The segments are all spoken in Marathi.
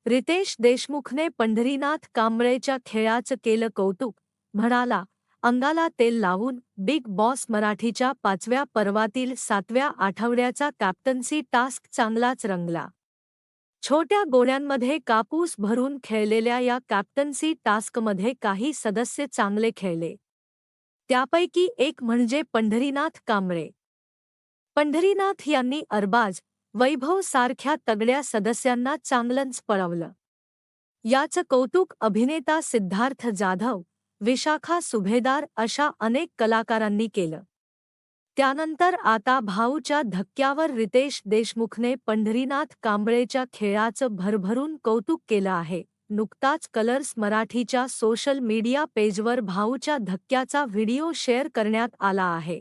रितेश देशमुखने पंढरीनाथ कांबळेच्या खेळाचं केलं कौतुक, म्हणाला, अंगाला तेल लावून बिग बॉस मराठीच्या 5व्या पर्वातील 7व्या आठवड्याचा कॅप्टन्सी टास्क चांगलाच रंगला. छोट्या गोण्यांमध्ये कापूस भरून खेळलेल्या या कॅप्टन्सी टास्कमध्ये काही सदस्य चांगले खेळले. त्यापैकी एक म्हणजे पंढरीनाथ कांबळे. पंढरीनाथ यांनी अरबाज, वैभव सारख्या तगड्या सदस्यांना चांगलंच पळवलं. याचं कौतुक अभिनेता सिद्धार्थ जाधव, विशाखा सुभेदार अशा अनेक कलाकारांनी केलं. त्यानंतर आता भाऊच्या धक्क्यावर रितेश देशमुखने पंढरीनाथ कांबळेच्या खेळाचं भरभरून कौतुक केलं आहे. नुकताच कलर्स मराठीच्या सोशल मीडिया पेजवर भाऊच्या धक्क्याचा व्हिडिओ शेअर करण्यात आला आहे.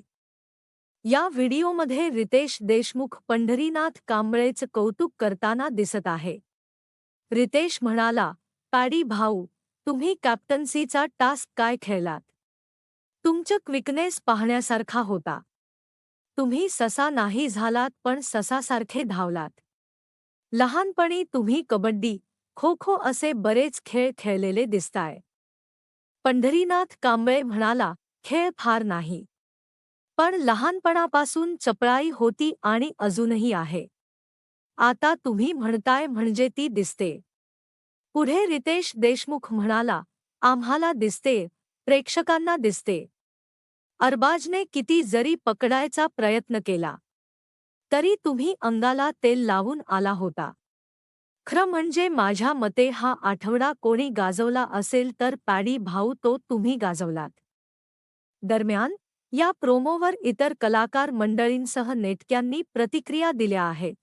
या व्हिडिओमध्ये रितेश देशमुख पंढरीनाथ कांबळेचं कौतुक करताना दिसत आहे. रितेश म्हणाला, पॅडी भाऊ, तुम्ही कॅप्टन्सीचा टास्क काय खेळलात? तुमचं क्विकनेस पाहण्यासारखा होता. तुम्ही ससा नाही झालात पण ससासारखे धावलात. लहानपणी तुम्ही कबड्डी, खो खो असे बरेच खेळ खेळलेले दिसताय. पंढरीनाथ कांबळे म्हणाला, खेळ फार नाही. पण लहानपणापासून चपळाई होती आणि अजूनही आहे. आता तुम्ही म्हणताय म्हणजे ती दिसते. पुढे रितेश देशमुख म्हणाला, आम्हाला दिसते, प्रेक्षकांना दिसते. अरबाजने किती जरी पकडायचा प्रयत्न केला तरी तुम्ही अंगाला तेल लावून आला होता. खरं म्हणजे माझ्या मते हा आठवडा कोणी गाजवला असेल तर पॅडी भाऊ तो तुम्ही गाजवलात. दरम्यान, या प्रोमोवर इतर कलाकार मंडळींसह नेटक्यांनी प्रतिक्रिया दिल्या आहेत.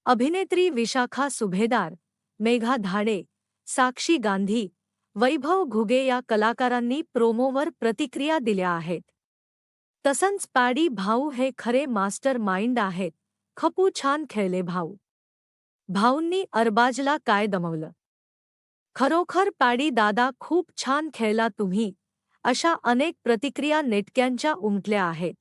अभिनेत्री विशाखा सुभेदार, मेघा धाडे, साक्षी गांधी, वैभव घुगे या कलाकारांनी प्रोमोवर प्रतिक्रिया दिल्या आहेत. तसंच पॅडी भाऊ हे खरे मास्टर माइंड आहेत. खपू छान खेळले भाऊ. भाऊंनी अरबाजला काय दमवलं? खरोखर पॅडी दादा खूप छान खेळला तुम्ही. अशा अनेक प्रतिक्रिया नेटक्यांच्या उमटल्या आहेत.